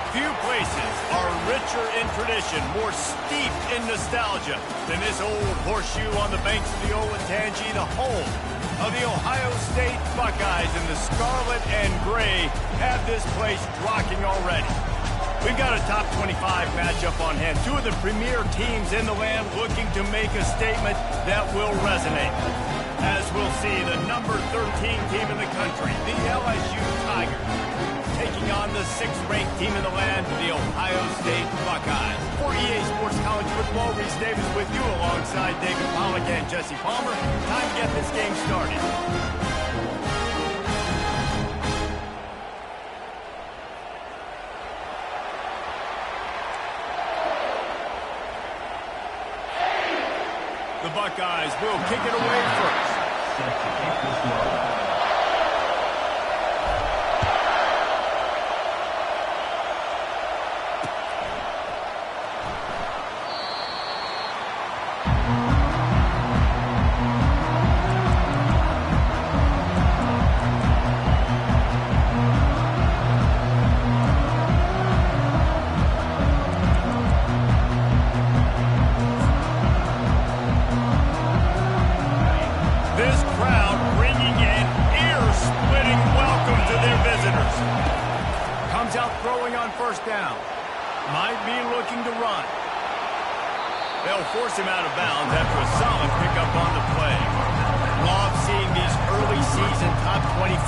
Few places are richer in tradition, more steeped in nostalgia than this old horseshoe on the banks of the Olentangy, the home of the Ohio State Buckeyes. And the scarlet and gray have this place rocking already. We've got a top 25 matchup on hand. Two of the premier teams in the land looking to make a statement that will resonate. As we'll see, the number 13 team in the country, the LSU Tigers, taking on the 6th-ranked team in the land, the Ohio State Buckeyes. For EA Sports College Football, Reese Davis with you alongside David Pollack and Jesse Palmer. Time to get this game started. The Buckeyes will kick it away first. Set to kick this one. First down. Might be looking to run. They'll force him out of bounds after a solid pickup on the play. Love seeing these early season top 25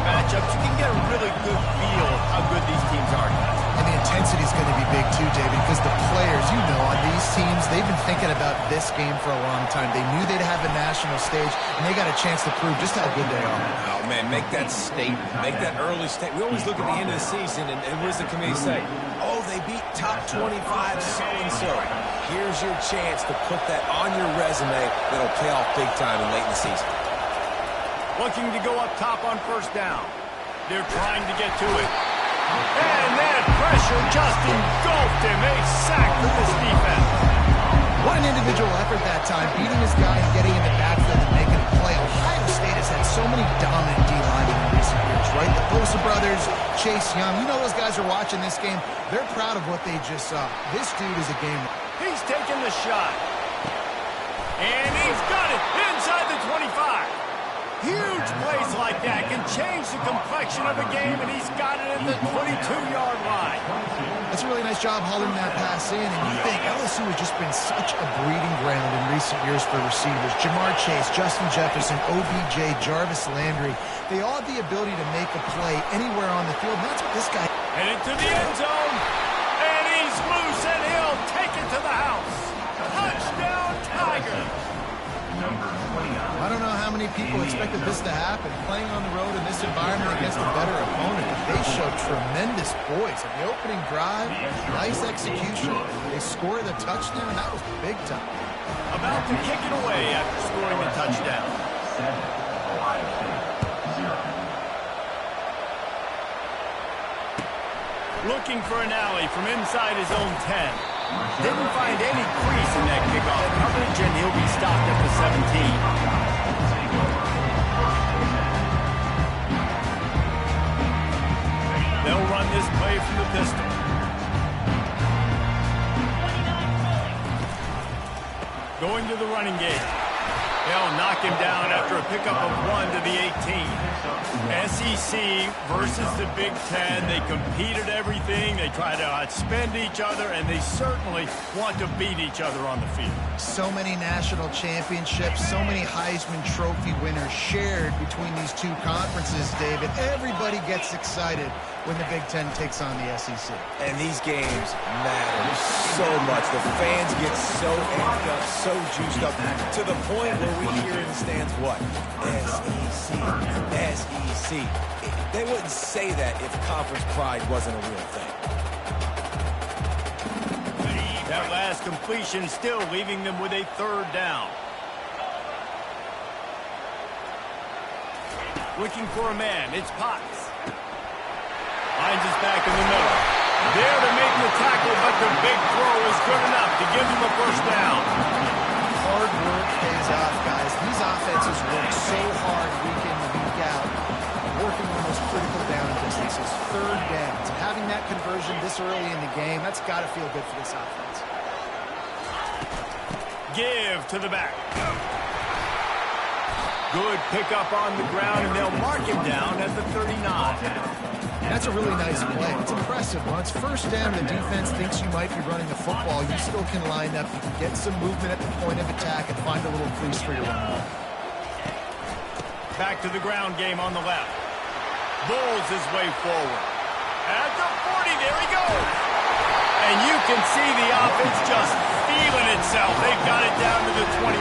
matchups. You can get a really good feel of how good these teams are, guys. And the intensity is going to be big too, David, because the players, you know, on these teams, they've been thinking about this game for a long time. They knew they'd have a national stage, and they got a chance to prove just how good they are. Oh, man, make that statement. Make that early statement. We always look at the end of the season, and what does the committee say? Oh, they beat top 25 so-and-so. Here's your chance to put that on your resume that'll pay off big time and late in the season. Looking to go up top on first down. They're trying to get to it. And that pressure just engulfed him. A sack for this defense. What an individual effort that time, beating his guy and getting in the backfield and making a play. Ohio State has had so many dominant D-linemen in recent years, right? The Bosa brothers, Chase Young. You know those guys are watching this game. They're proud of what they just saw. This dude is a game. He's taking the shot. And he's got it inside the 25. Huge plays like that can change the complexion of a game, and he's got it at the 22-yard line. That's a really nice job hauling that pass in, and you think LSU has just been such a breeding ground in recent years for receivers. Jamar Chase, Justin Jefferson, OBJ, Jarvis Landry, they all have the ability to make a play anywhere on the field, and that's what this guy... And into the end zone, and he's loose, and he'll take it to the house. Touchdown, Tigers. I don't know how many people expected this to happen. Playing on the road in this environment against a better opponent, they showed tremendous poise. In the opening drive, nice execution. They scored a touchdown. That was big time. About to kick it away after scoring a touchdown. Looking for an alley from inside his own 10. Didn't find any crease in that kickoff coverage, and he'll be stopped at the 17. They'll run this play from the pistol. Going to the running game. They'll knock him down after a pickup of 1 to the 18. SEC versus the Big Ten. They compete at everything. They try to outspend each other, and they certainly want to beat each other on the field. So many national championships, so many Heisman Trophy winners shared between these two conferences, David. Everybody gets excited when the Big Ten takes on the SEC. And these games matter so much. The fans get so amped up, so juiced up, to the point where we hear in the stands what? SEC, SEC. They wouldn't say that if conference pride wasn't a real thing. That last completion still leaving them with a third down. Looking for a man. It's Potts. Finds his back in the middle. There to make the tackle, but the big throw is good enough to give him a first down. Hard work pays off, guys. These offenses work so hard week in and week out, working on those critical down and distance is third down. So having that conversion this early in the game, that's got to feel good for this offense. Give to the back. Good pickup on the ground, and they'll mark him down at the 39. That's a really nice play. It's impressive. When it's first down, the defense thinks you might be running the football. You still can line up. You can get some movement at the point of attack and find a little crease for your run. Back to the ground game on the left. Bulls his way forward. At the 40, there he goes. And you can see the offense just feeling itself. They've got it down to the 21.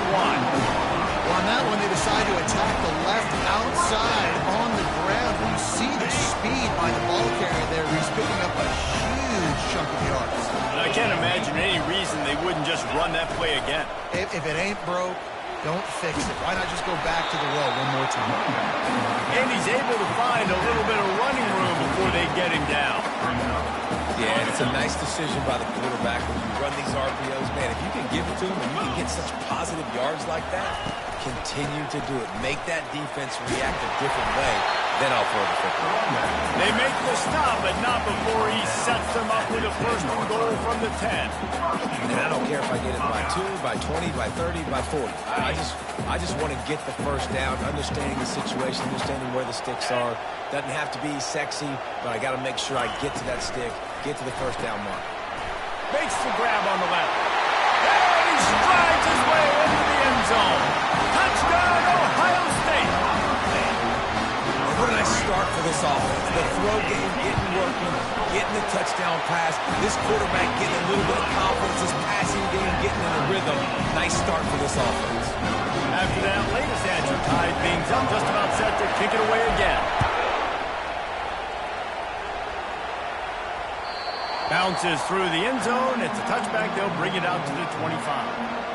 Well, on that one, they decide to attack the left outside on the ground. You see the speed by the ball carrier there. He's picking up a huge chunk of yards. And I can't imagine any reason they wouldn't just run that play again. If it ain't broke, don't fix it. Why not just go back to the well one more time? And he's able to find a little bit of running room before they get him down. Yeah, and it's a nice decision by the quarterback when you run these RPOs. Man, if you can give it to him and you can get such positive yards like that, continue to do it. Make that defense react a different way. Then I'll throw the football. They make the stop, but not before he sets them up with a first and goal from the 10. And I don't care if I get it by 2, by 20, by 30, by 40. I just want to get the first down, understanding the situation, understanding where the sticks are. Doesn't have to be sexy, but I got to make sure I get to that stick, get to the first down mark. Makes the grab on the left. And he strides his way into the end zone. Touchdown, Ohio State. What a nice start for this offense. The throw game getting working, getting the touchdown pass. This quarterback getting a little bit of confidence. This passing game getting in a rhythm. Nice start for this offense. After that latest answer tied things up, just about set to kick it away again. Bounces through the end zone. It's a touchback. They'll bring it out to the 25.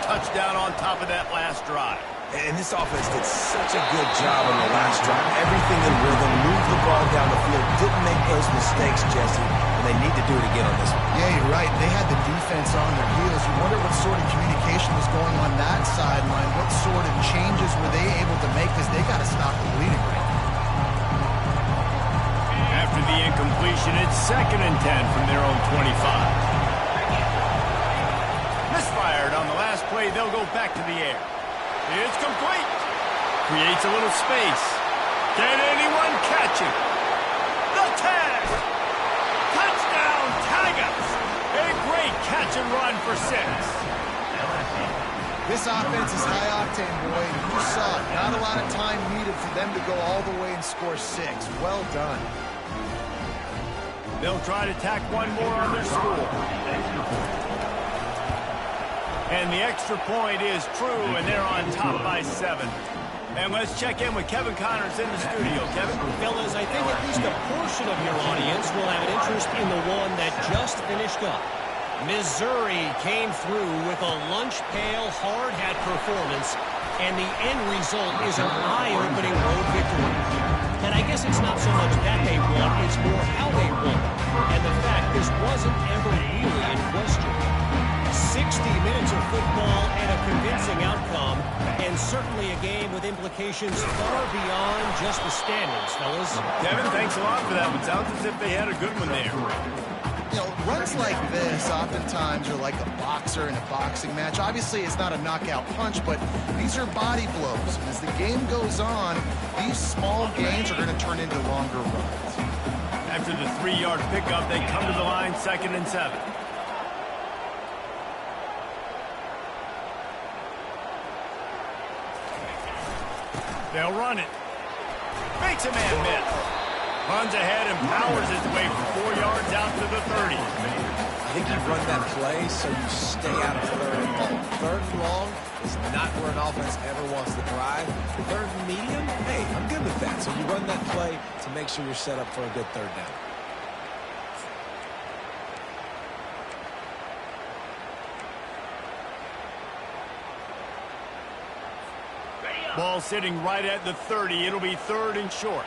Touchdown on top of that last drive. And this offense did such a good job on the last drive. Everything in rhythm, moved the ball down the field, didn't make those mistakes, Jesse, and they need to do it again on this one. Yeah, you're right. They had the defense on their heels. You wonder what sort of communication was going on that sideline. What sort of changes were they able to make, because they got to stop the bleeding right now. After the incompletion, it's 2nd and 10 from their own 25. Misfired on the last play. They'll go back to the air. It's complete. Creates a little space. Can anyone catch it? The tag. Touchdown, Tigers. A great catch and run for 6. This offense is high octane, boy. You saw it. Not a lot of time needed for them to go all the way and score 6. Well done. They'll try to tack one more on their score. And the extra point is true, and they're on top by 7. And let's check in with Kevin Connors in the studio. Kevin? Fellas, I think at least a portion of your audience will have an interest in the one that just finished up. Missouri came through with a lunch pail hard hat performance, and the end result is an eye-opening road victory. And I guess it's not so much that they won, it's more how they won. And the fact this wasn't ever really in question. 60 minutes of football and a convincing outcome, and certainly a game with implications far beyond just the standings, fellas. Kevin, thanks a lot for that one. Sounds as if they had a good one there. You know, runs like this oftentimes are like a boxer in a boxing match. Obviously, it's not a knockout punch, but these are body blows. And as the game goes on, these small gains are going to turn into longer runs. After the 3-yard pickup, they come to the line 2nd and 7. They'll run it. Makes a man miss. Runs ahead and powers his way for 4 yards out to the 30. I think you run that play so you stay out of 3rd and long. 3rd and long is not where an offense ever wants to drive. 3rd and medium, hey, I'm good with that. So you run that play to make sure you're set up for a good 3rd down. Ball sitting right at the 30. It'll be 3rd and short.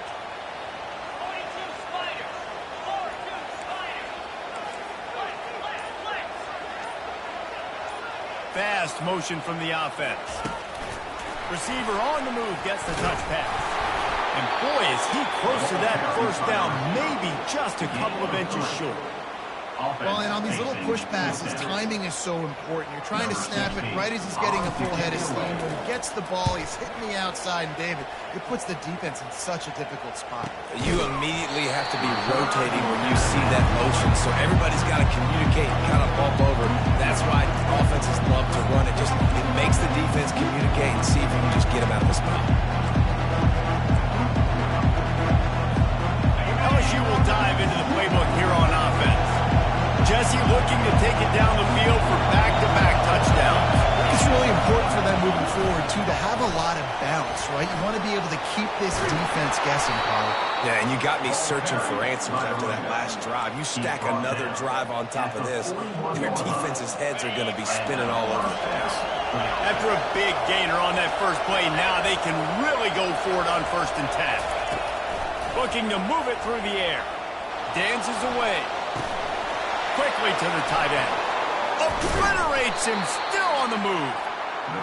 Fast motion from the offense. Receiver on the move gets the touch pass. And boy, is he close to that first down, maybe just a couple of inches short. Well, and on these little push passes, timing is so important. You're trying to snap it right as he's getting a full head of steam. When he gets the ball, he's hitting the outside, and David, it puts the defense in such a difficult spot. You immediately have to be rotating when you see that motion, so everybody's got to communicate and kind of bump over. That's why offenses love to run it. It makes the defense communicate and see if you can just get him out of the spot. LSU will dive into the playbook here on offense. Jesse looking to take it down the field for back-to-back touchdowns. It's really important for them moving forward, too, to have a lot of bounce, right? You want to be able to keep this defense guessing, Carl. Yeah, and you got me searching for answers after that last drive. You stack another drive on top of this, your defense's heads are going to be spinning all over the place. After a big gainer on that first play, now they can really go for it on 1st and 10. Looking to move it through the air. Dances away. Quickly to the tight end. Obliterates him, still on the move.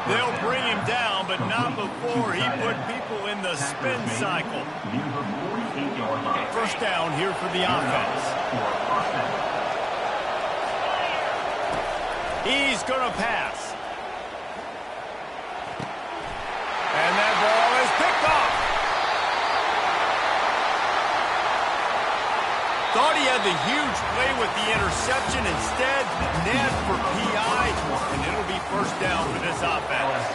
They'll bring him down, but not before he put people in the spin cycle. 1st down here for the offense. He's going to pass. And that ball is picked off. Thought he had the huge play with the interception. Instead, nabbed for PI, and it'll be 1st down for this offense.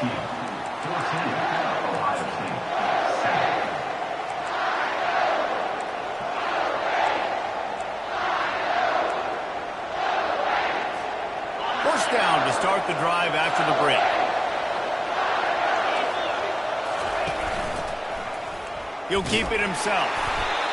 First down to start the drive after the break. He'll keep it himself.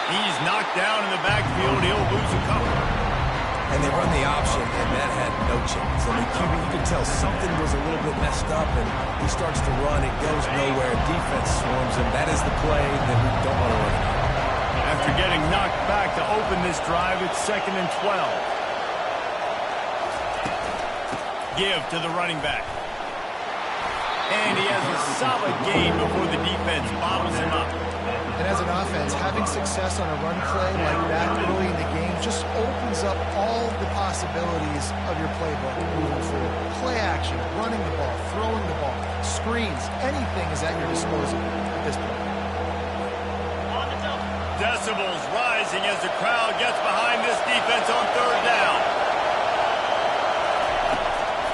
He's knocked down in the backfield. He'll lose a couple. And they run the option, and that had no chance. I mean, QB, you could tell something was a little bit messed up, and he starts to run. It goes nowhere. Defense swarms him. That is the play that we don't want to run. After getting knocked back to open this drive, it's 2nd and 12. Give to the running back. And he has a solid gain before the defense bottles him up. And as an offense, having success on a run play like that early in the game just opens up all the possibilities of your playbook moving forward. Play action, running the ball, throwing the ball, screens, anything is at your disposal at this point. Decibels rising as the crowd gets behind this defense on 3rd down.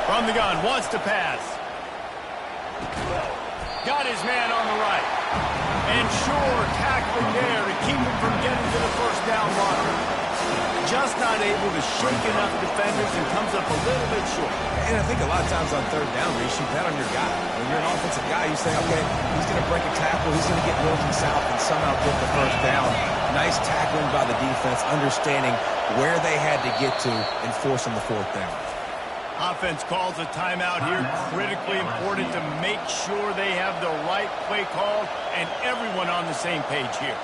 From the gun, wants to pass. Got his man on the right. And sure, tackling there to keep him from getting to the 1st down marker. Just not able to shake enough defenders and comes up a little bit short. And I think a lot of times on 3rd down, Reese, you bet on your guy. When you're an offensive guy, you say, okay, he's going to break a tackle, he's going to get north and south and somehow get the 1st down. Nice tackling by the defense, understanding where they had to get to and forcing the 4th down. Offense calls a timeout here. Critically important to make sure they have the right play call and everyone on the same page here.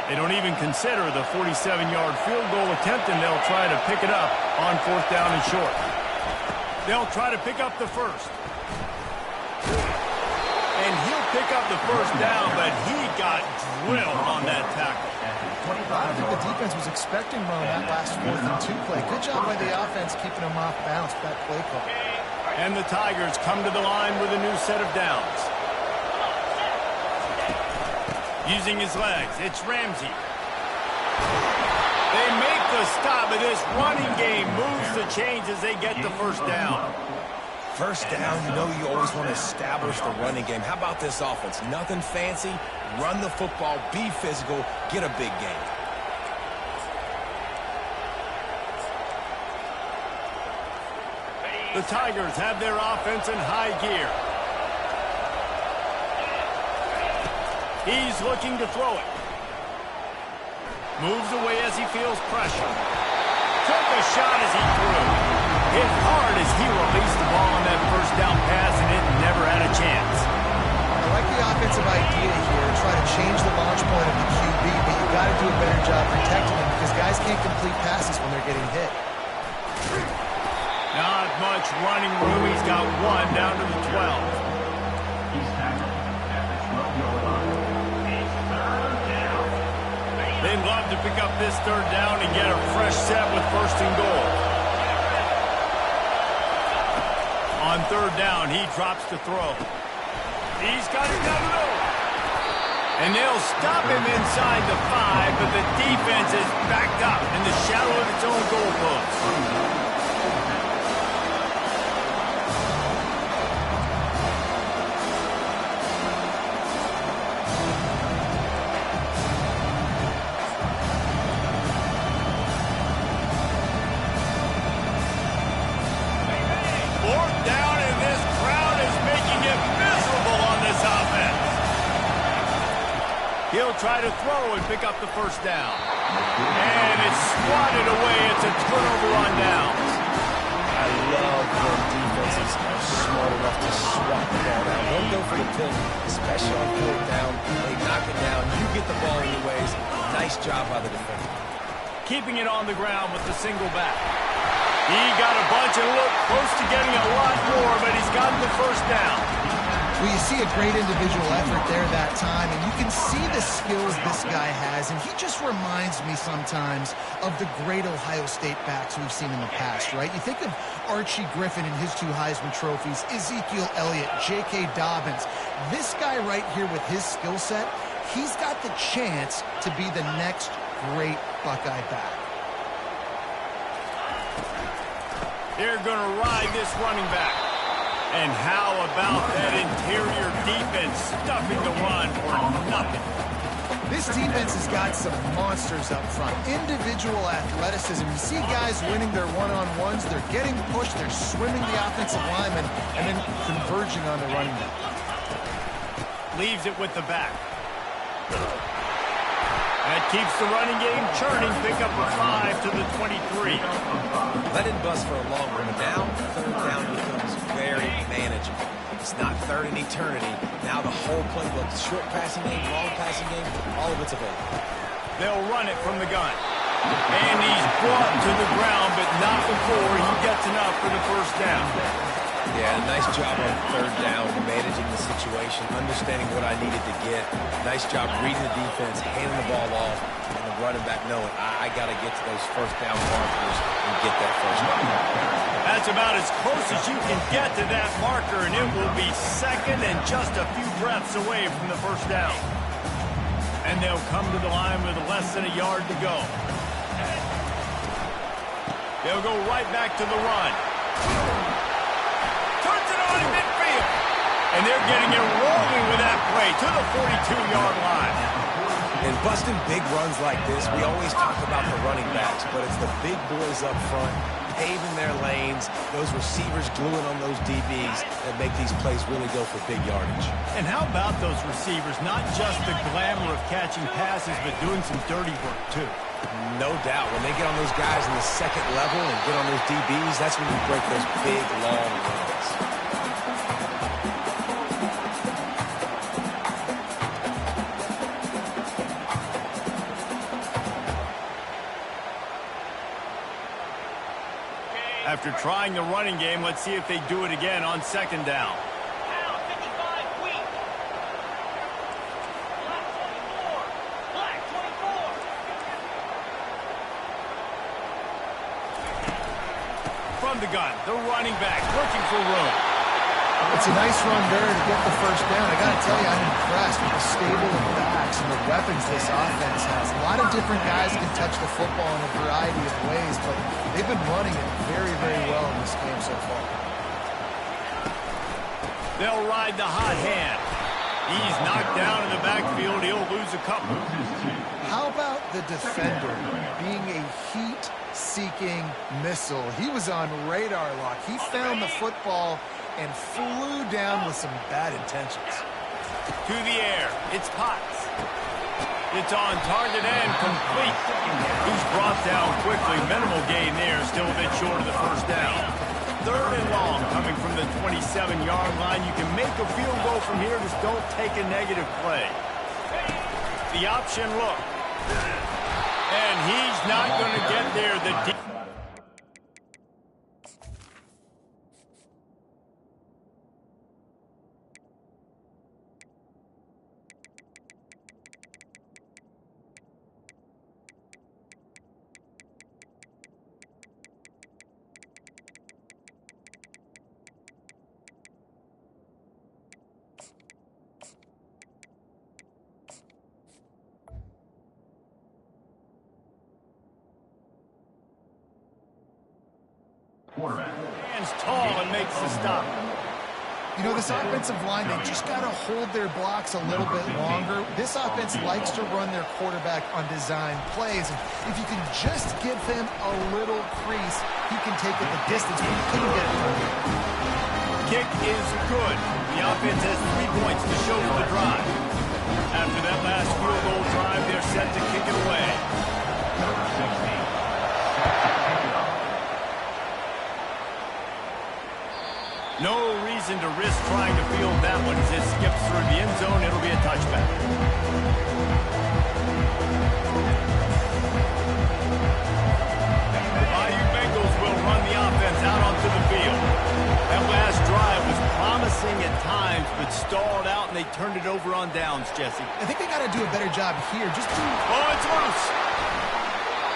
They don't even consider the 47-yard field goal attempt, and they'll try to pick it up on 4th down and short. They'll try to pick up the 1st. And he'll pick up the 1st down, but he got drilled on that tackle. I think the defense was expecting him on that last 4th and 2 play. Good job by the offense keeping him off balance with that play call. And the Tigers come to the line with a new set of downs. Using his legs, it's Ramsey. They make the stop, but this running game moves the chains as they get the 1st down. 1st down, you know you always want to establish the running game. How about this offense? Nothing fancy. Run the football, be physical, get a big gain. The Tigers have their offense in high gear. He's looking to throw it. Moves away as he feels pressure. Took a shot as he threw. Hit hard as he released the ball on that first down pass, and it never had a chance. I like the offensive idea here. Try to change the launch point of the QB, but you got to do a better job protecting him because guys can't complete passes when they're getting hit. Not much running room. He's got one down to the 12. They'd love to pick up this third down and get a fresh set with first and goal. On third down, he drops to throw. He's got it down the middle. And they'll stop him inside the 5, but the defense is backed up in the shadow of its own goalpost. He'll try to throw and pick up the first down. And it's swatted away. It's a turnover on downs. I love when defenses are smart enough to swat the ball down. Don't go for the pick, especially on fourth down. They knock it down. You get the ball anyways. Nice job by the defender. Keeping it on the ground with the single back. He got a bunch and looked close to getting a lot more, but he's gotten the first down. Well, you see a great individual effort there that time, and you can see the skills this guy has, and he just reminds me sometimes of the great Ohio State backs we've seen in the past, right? You think of Archie Griffin and his 2 Heisman trophies, Ezekiel Elliott, J.K. Dobbins. This guy right here with his skill set, he's got the chance to be the next great Buckeye back. They're going to ride this running back. And how about that interior defense stuffing the run for nothing? This defense has got some monsters up front. Individual athleticism. You see guys winning their one-on-ones. They're getting pushed. They're swimming the offensive lineman and then converging on the running back. Leaves it with the back. That keeps the running game churning. Pick up a 5 to the 23. Let it bust for a long run. Now, third down becomes very manageable. It's not third in eternity. Now the whole playbook, short passing game, long passing game, all of it's available. They'll run it from the gun. And he's brought to the ground, but not before he gets enough for the first down. Yeah, nice job on third down, managing the situation, understanding what I needed to get. Nice job reading the defense, handing the ball off, and the running back knowing I got to get to those first down markers and get that first down. That's about as close as you can get to that marker, and it will be second and just a few breaths away from the first down. And they'll come to the line with less than a yard to go. They'll go right back to the run. Turns it on in midfield. And they're getting it rolling with that play to the 42-yard line. In busting big runs like this, we always talk about the running backs, but it's the big boys up front, paving their lanes, those receivers gluing on those DBs that make these plays really go for big yardage. And how about those receivers? Not just the glamour of catching passes, but doing some dirty work, too. No doubt. When they get on those guys in the second level and get on those DBs, that's when you break those big, long runs. After trying the running game, let's see if they do it again on second down. From the gun, the running back looking for room. It's a nice run there to get the first down. I got to tell you, I'm impressed with the stable of backs and the weapons this offense has. A lot of different guys can touch the football in a variety of ways, but they've been running it very, very well in this game so far. They'll ride the hot hand. He's knocked down in the backfield. He'll lose a couple. How about the defender being a heat-seeking missile? He was on radar lock. He found the football and flew down with some bad intentions. To the air, it's Potts. It's on target and complete. He's brought down quickly. Minimal gain there. Still a bit short of the first down. 3rd and long coming from the 27-yard line. You can make a field goal from here. Just don't take a negative play. The option look. And he's not going to get there. The stands tall and makes the stop. You know, this offensive line, they just got to hold their blocks a little bit longer. This offense likes to run their quarterback on design plays. And if you can just give him a little crease, he can take it the distance, but he couldn't get it from here. Kick is good. The offense has 3 points to show for the drive. After that last field goal drive, they're set to kick it away. No reason to risk trying to field that one as it skips through the end zone. It'll be a touchback. The Bayou Bengals will run the offense out onto the field. That last drive was promising at times, but stalled out, and they turned it over on downs, Jesse. I think they got to do a better job here. Oh, it's loose.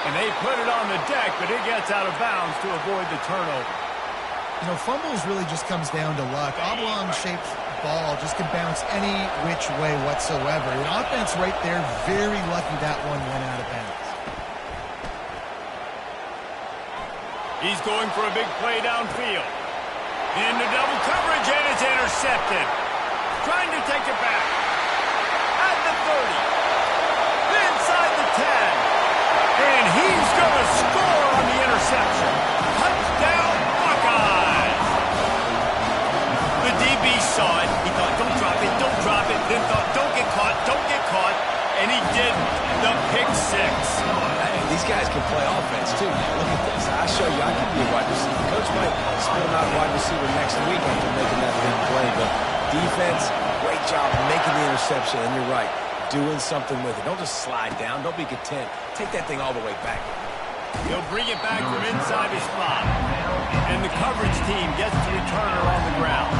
And they put it on the deck, but it gets out of bounds to avoid the turnover. You know, fumbles really just comes down to luck. Oblong-shaped ball just can bounce any which way whatsoever. The offense right there, very lucky that one went out of bounds. He's going for a big play downfield. Into double coverage, and it's intercepted. Trying to take it back. At the 30. Inside the 10. And he's going to score on the interception. Touchdown, Buckeyes. The DB saw it. He thought, don't drop it, don't drop it. Then thought, don't get caught, don't get caught. And he did the pick 6. Hey, these guys can play offense, too. Look at this. I show you, I can be a wide receiver. Coach might spit him out wide receiver next week after making that big play. But defense, great job making the interception. And you're right, doing something with it. Don't just slide down. Don't be content. Take that thing all the way back. He'll bring it back from inside his spot. And the coverage team gets to return her on the ground.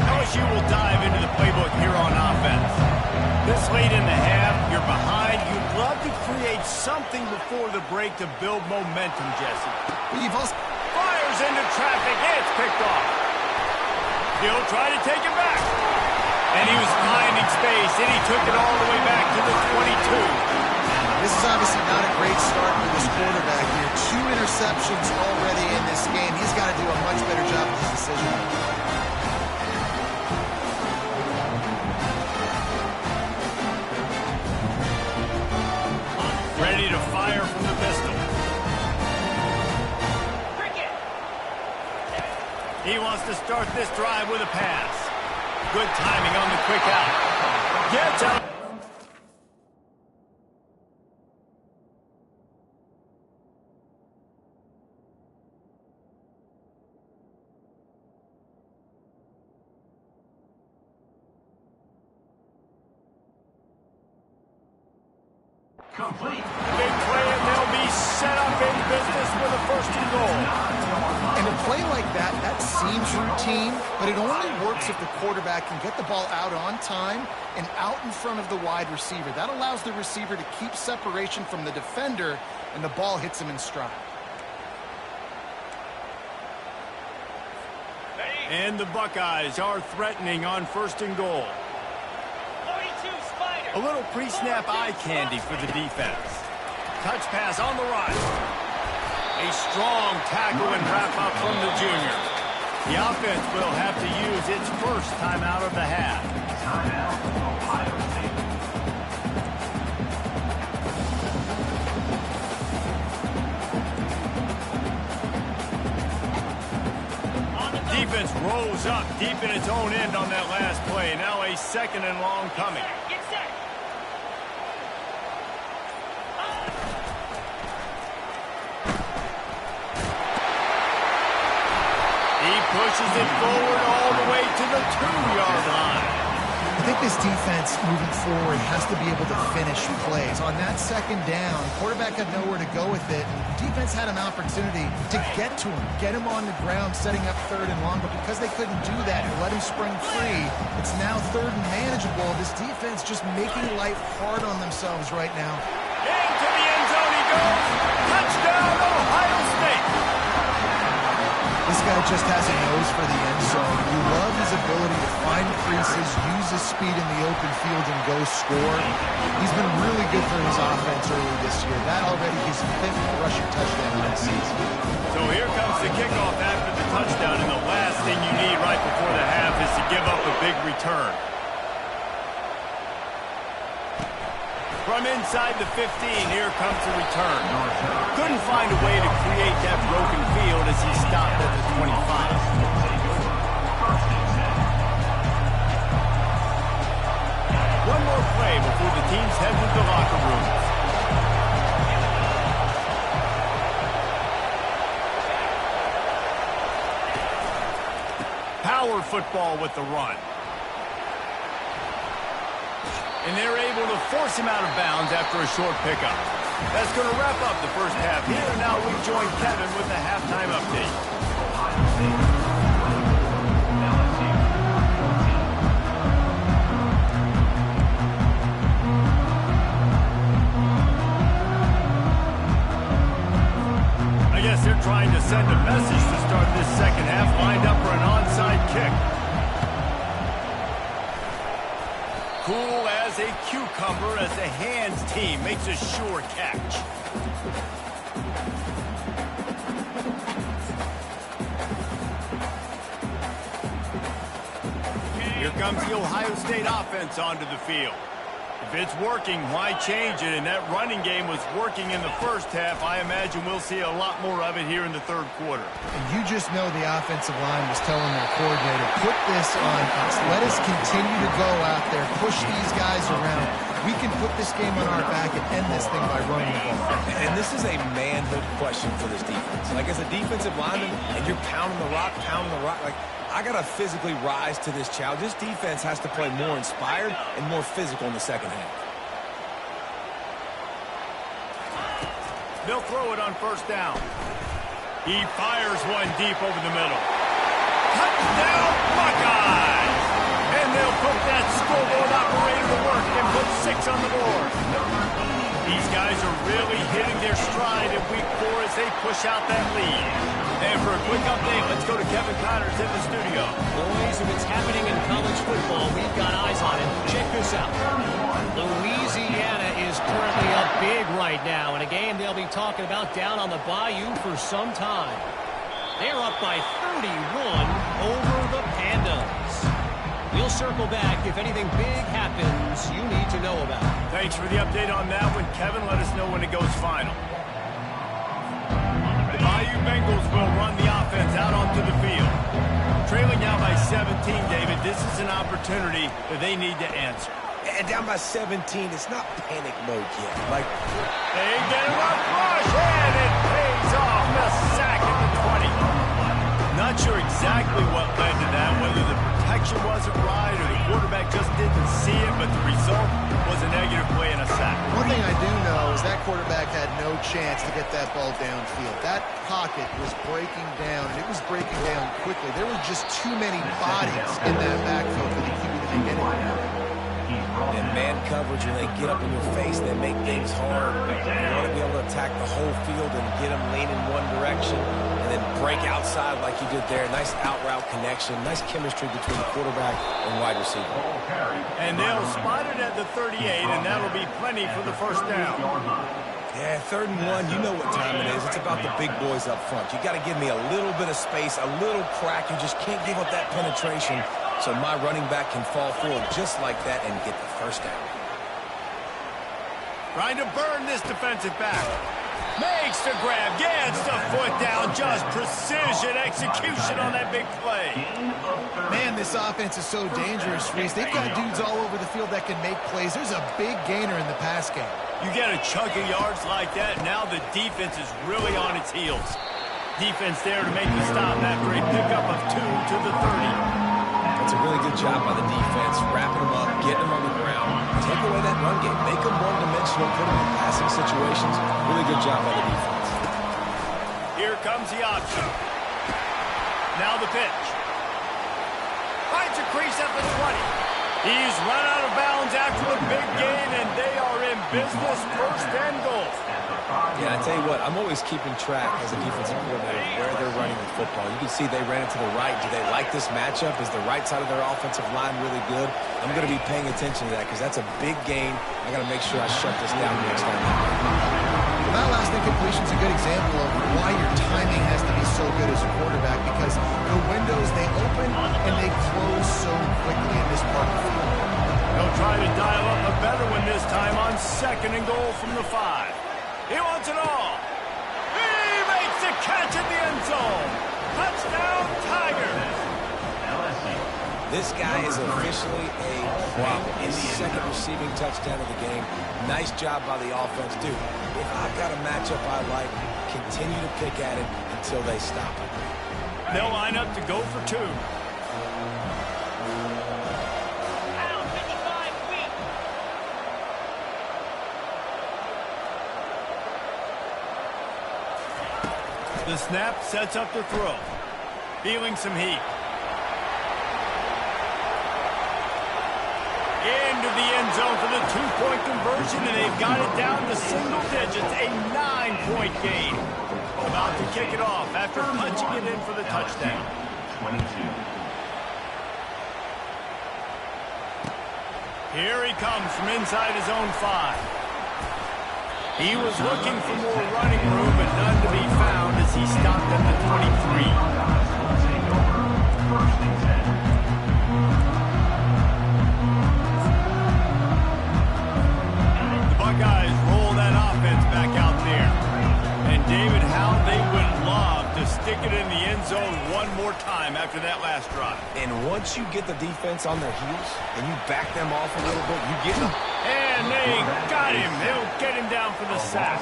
LSU will dive into the playbook here on offense. This late in the half, you're behind. You'd love to create something before the break to build momentum, Jesse. You've also Fires into traffic. It's picked off. He'll try to take it back. And he was finding space, and he took it all the way back to the 22. This is obviously not a great start for this quarterback here. 2 interceptions already in this game. He's got to do a much better job with his decision. Ready to fire from the pistol. He wants to start this drive with a pass. Good timing on the quick out. Gets out. Complete. Big play, and they'll be set up in business with a 1st and goal. And a play like that, that seems routine, but it only works if the quarterback can get the ball out on time and out in front of the wide receiver. That allows the receiver to keep separation from the defender, and the ball hits him in stride. And the Buckeyes are threatening on 1st and goal. A little pre-snap eye candy for the defense. Touch pass on the run. A strong tackle and wrap-up from the junior. The offense will have to use its first timeout of the half. defense rose up deep in its own end on that last play. Now a 2nd and long coming. Get set. He pushes it forward all the way to the 2-yard line. I think this defense moving forward has to be able to finish plays. On that 2nd down, quarterback had nowhere to go with it. Defense had an opportunity to get to him, get him on the ground, setting up 3rd and long, but because they couldn't do that and let him spring free, it's now 3rd and manageable. This defense just making life hard on themselves right now. Into the end zone he goes. Touchdown, Ohio State. This guy just has a nose for the end zone. You love his ability to find creases, use his speed in the open field, and go score. He's been really good for his offense early this year. That already his 5th rushing touchdown on the season. So here comes the kickoff after the touchdown, and the last thing you need right before the half is to give up a big return. From inside the 15, here comes the return. Couldn't find a way to create that broken field as he stopped at the 25. One more play before the teams head to the locker rooms. Power football with the run. And they're able to force him out of bounds after a short pickup. That's going to wrap up the first half here. And now we join Kevin with the halftime update. I guess they're trying to send a message to start this 2nd half, lined up for an onside kick. Cool as a cucumber as the hands team makes a sure catch. Here comes the Ohio State offense onto the field. If it's working, why change it? And that running game was working in the first half. I imagine we'll see a lot more of it here in the 3rd quarter. And you just know the offensive line was telling their coordinator, put this on us. Let us continue to go out there, push these guys around. We can put this game on our back and end this thing by running the ball. And this is a manhood question for this defense. Like, as a defensive lineman, and you're pounding the rock, like, I got to physically rise to this challenge. This defense has to play more inspired and more physical in the 2nd half. They'll throw it on 1st down. He fires one deep over the middle. Touchdown, Buckeyes! And they'll put that scoreboard operator to work and put 6 on the board. These guys are really hitting their stride in week 4 as they push out that lead. And for a quick update, let's go to Kevin Connors in the studio. Boys, if it's happening in college football, we've got eyes on it. Check this out. Louisiana is currently up big right now in a game they'll be talking about down on the Bayou for some time. They're up by 31 over the Pandas. We'll circle back if anything big happens you need to know about. Thanks for the update on that one, Kevin. Let us know when it goes final. The Bayou Bengals will run the offense out onto the field. Trailing now by 17, David. This is an opportunity that they need to answer. And down by 17, it's not panic mode yet. Like, they get him up rush, and it pays off. The sack at the 20. Not sure exactly what led to that, whether the protection wasn't right or the quarterback just didn't see it, but the result was a negative play and a sack. One thing I do know is that quarterback had no chance to get that ball downfield. That pocket was breaking down, and it was breaking down quickly. There were just too many bodies in that backfield for the QB to make anything. in man coverage and they get up in your face, they make things hard. You want to be able to attack the whole field and get them leaning one direction and then break outside like you did there. Nice out route connection, nice chemistry between the quarterback and wide receiver. And they'll spot it at the 38, and that'll be plenty for the first down. Yeah, 3rd and 1, you know what time it is. It's about the big boys up front. You got to give me a little bit of space, a little crack. You just can't give up that penetration so my running back can fall forward just like that and get the first down. Trying to burn this defensive back. Makes the grab, gets the foot down, just precision execution on that big play. Man, this offense is so dangerous, Reese. They've got dudes all over the field that can make plays. There's a big gainer in the pass game. You get a chunk of yards like that, now the defense is really on its heels. Defense there to make the stop after a pickup of 2 to the 30. That's a really good job by the defense, wrapping them up, getting them on the ground. Take away that run game. Make them one-dimensional, put them in passing situations. Really good job by the defense. Here comes the option. Now the pitch. Finds a crease at the 20. He's run out of bounds after a big gain, and they are in business, first and goal. Yeah, I tell you what, I'm always keeping track as a defensive coordinator where they're running the football. You can see they ran it to the right. Do they like this matchup? Is the right side of their offensive line really good? I'm going to be paying attention to that because that's a big gain. I got to make sure I shut this down next time. Well, that last incompletion is a good example of why your timing has to be so good as a quarterback, because the windows, they open and they close so quickly in this part of the field. They'll try to dial up a better one this time on second and goal from the 5. He wants it all. He makes the catch in the end zone. Touchdown, Tigers. This guy is officially a problem. His second receiving touchdown of the game. Nice job by the offense. Dude, if I've got a matchup I like, continue to pick at it until they stop it. They'll line up to go for 2. The snap sets up the throw. Feeling some heat. Into the end zone for the 2-point conversion, and they've got it down to single digits, a 9-point gain. About to kick it off after punching it in for the touchdown. 22. Here he comes from inside his own 5. He was looking for more running room, but none to be found as he stopped at the 23. First and 10. The Buckeyes roll that offense back out there. And David, how they would love to stick it in the end zone one more time after that last drive. And once you get the defense on their heels and you back them off a little bit, you get them. And they got him. They'll get him down for the sack.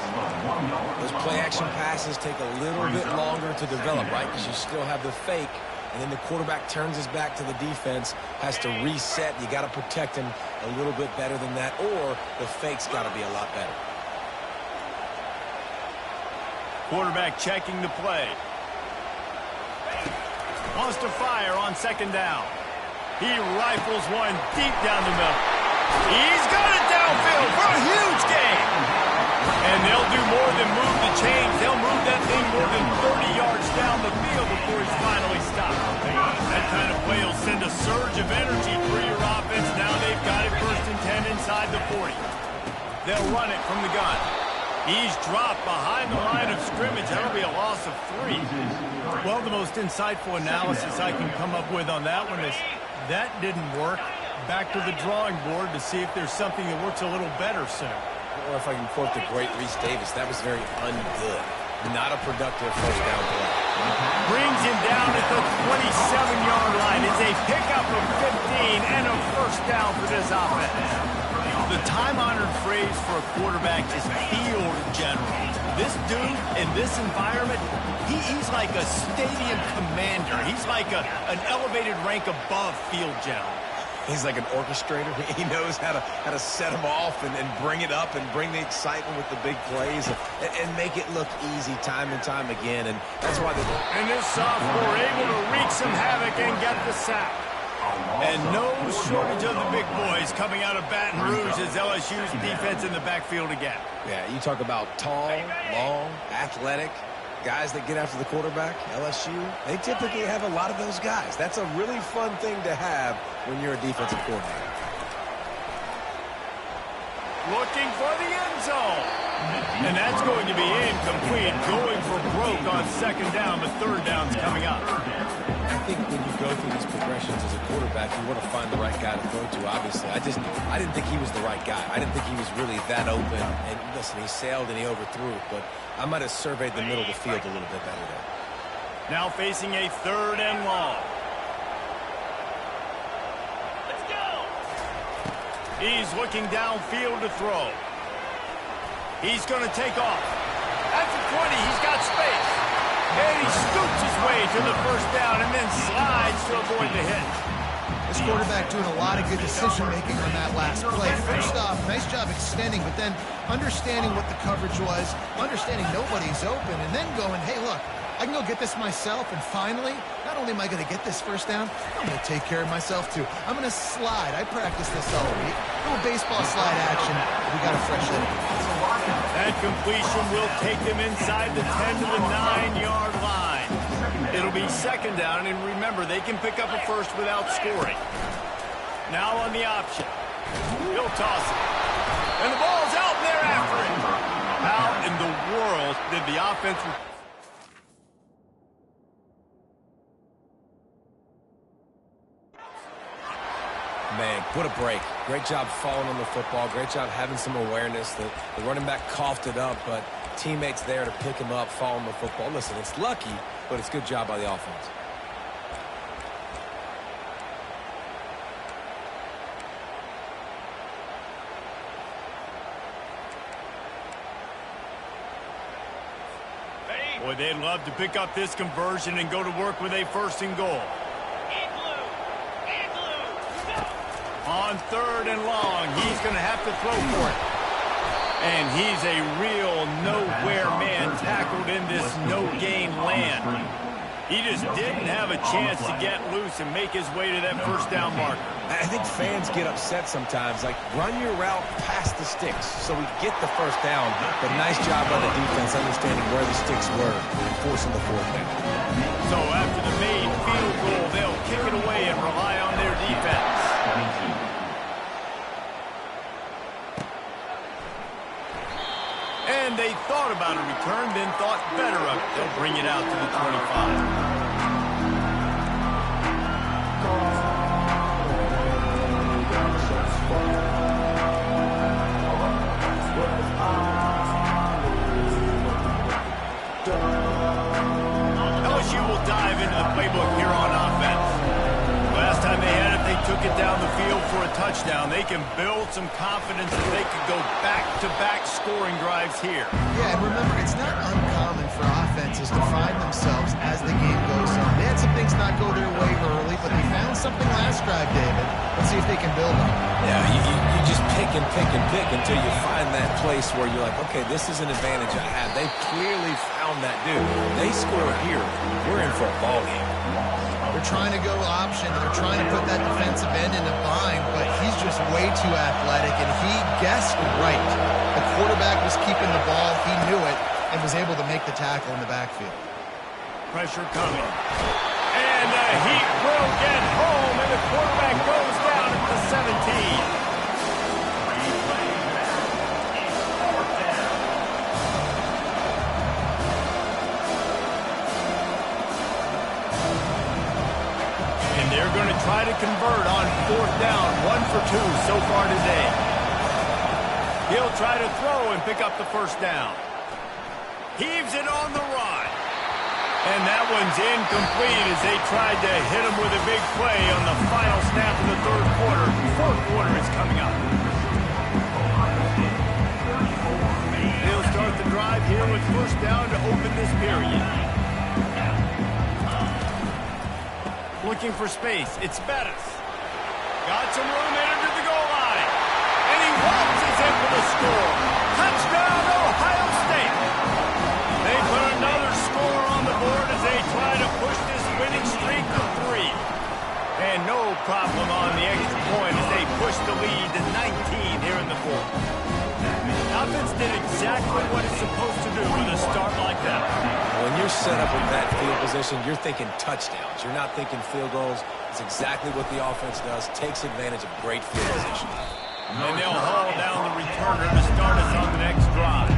Those play-action passes take a little bit longer to develop, right? Because you still have the fake, and then the quarterback turns his back to the defense, has to reset. You got to protect him a little bit better than that, or the fake's got to be a lot better. Quarterback checking the play. Wants to fire on second down. He rifles one deep down the middle. He's got it downfield for a huge gain. And they'll do more than move the chains. They'll move that thing more than 30 yards down the field before he's finally stopped. That kind of play will send a surge of energy through your offense. Now they've got it first and 10 inside the 40. They'll run it from the gun. He's dropped behind the line of scrimmage. That'll be a loss of 3. Well, the most insightful analysis I can come up with on that one is that didn't work. Back to the drawing board to see if there's something that works a little better soon. Or if I can quote the great Reese Davis, that was very ungood. Not a productive first down play. Brings him down at the 27-yard line. It's a pickup of 15 and a first down for this offense. The time-honored phrase for a quarterback is field general. This dude in this environment, he's like a stadium commander. He's like an elevated rank above field general. He's like an orchestrator. He knows how to set them off and bring it up and bring the excitement with the big plays and make it look easy time and time again. And that's why And this sophomore able to wreak some havoc and get the sack. And no shortage of the big boys coming out of Baton Rouge as LSU's defense in the backfield again. Yeah, you talk about tall, long, athletic guys that get after the quarterback. LSU, they typically have a lot of those guys. That's a really fun thing to have when you're a defensive coordinator. Looking for the end zone. And that's going to be incomplete. Going for broke on second down, but third down's coming up. I think when you go through these progressions, situations as a quarterback, you want to find the right guy to throw to, obviously. I didn't think he was the right guy. I didn't think he was really that open. And listen, he sailed and he overthrew it, but I might have surveyed the middle of the field a little bit better there. Now facing a 3rd and long. Let's go! He's looking downfield to throw. He's going to take off. At the 20, he's got space. And he scoots his way to the 1st down and then slides to avoid the hit. This quarterback doing a lot of good decision-making on that last play. First off, nice job extending, but then understanding what the coverage was, understanding nobody's open, and then going, hey, look, I can go get this myself, and finally, not only am I going to get this 1st down, I'm going to take care of myself, too. I'm going to slide. I practiced this all week. A little baseball slide action. We got a fresh hit. That completion will take them inside the 10 to the 9-yard line. It'll be 2nd down, and remember, they can pick up a 1st without scoring. Now on the option. He'll toss it. And the ball's out there after it. How in the world did the offense... Man, what a break. Great job falling on the football. Great job having some awareness. The running back coughed it up, but teammates there to pick him up, fall on the football. Listen, it's lucky, but it's good job by the offense. Boy, they'd love to pick up this conversion and go to work with a 1st and goal. On 3rd and long, he's going to have to throw for it. And he's a real nowhere man tackled in this no-gain land. He just didn't have a chance to get loose and make his way to that 1st down marker. I think fans get upset sometimes, like run your route past the sticks so we get the 1st down. But nice job by the defense understanding where the sticks were and forcing the 4th down. So after the made field goal, they'll kick it away and rely on their defense. And they thought about a return, then thought better of it. They'll bring it out to the 25. LSU will dive into the playbook here on offense. Last time they had it, they took it down the field for a touchdown. They can build some confidence that they could go back-to-back scoring drives here. Yeah, and remember, it's not uncommon for offenses to find themselves as the game goes on. They had some things not go their way early, but they found something last drive, David. Let's see if they can build on it. Yeah, you just pick and pick and pick until you find that place where you're like, okay, this is an advantage I have. They clearly found that dude. They score here, we're in for a ball game. They're trying to go option, and they're trying to put that defensive end in a bind, but he's just way too athletic, and he guessed right. The quarterback was keeping the ball. He knew it and was able to make the tackle in the backfield. Pressure coming. And the Heat will get home, and the quarterback goes down at the 17. They're going to try to convert on 4th down, 1 for 2 so far today. He'll try to throw and pick up the 1st down. Heaves it on the run. And that one's incomplete as they tried to hit him with a big play on the final snap of the 3rd quarter. 4th quarter is coming up. They'll start the drive here with 1st down to open this period. Looking for space. It's Bettis. Got some room headed to the goal line. And he waltzes in for the score. Touchdown, Ohio State. They put another score on the board as they try to push this winning streak to 3. And no problem on the extra point as they push the lead to 19 here in the 4th. Offense did exactly what it's supposed to do with a start like that. When you're set up in that field position, you're thinking touchdowns. You're not thinking field goals. It's exactly what the offense does. Takes advantage of great field position. And they'll haul down the returner to start us on the next drive.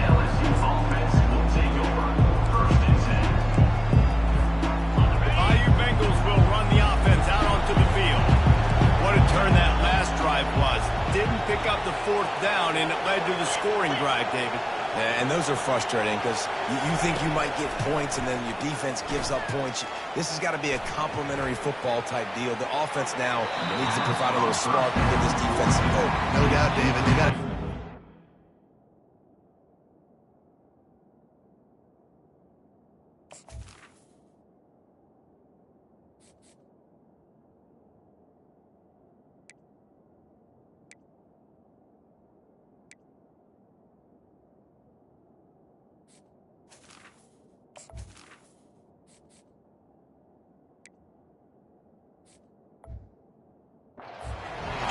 The Bayou Bengals will run the offense out onto the field. down, and it led to the scoring drive, David. And those are frustrating because you think you might get points and then your defense gives up points. This has got to be a complementary football type deal. The offense now needs to provide a little spark and give this defense some hope. No doubt, David. They got to...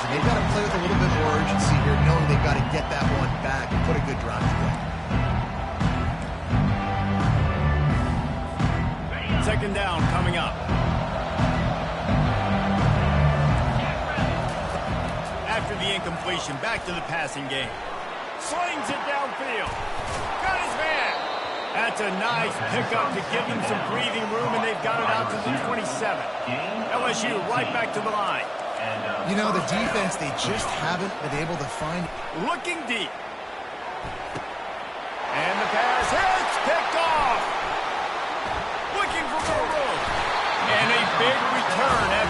They've got to play with a little bit more urgency here, knowing they've got to get that one back and put a good drive together. Second down coming up. After the incompletion, back to the passing game. Slings it downfield. Got his man. That's a nice pickup to give them some breathing room, and they've got it out to the 27. LSU right back to the line. You know, the defense, they just haven't been able to find... Looking deep. And the pass hits. Picked off. Looking for more room. And a big return after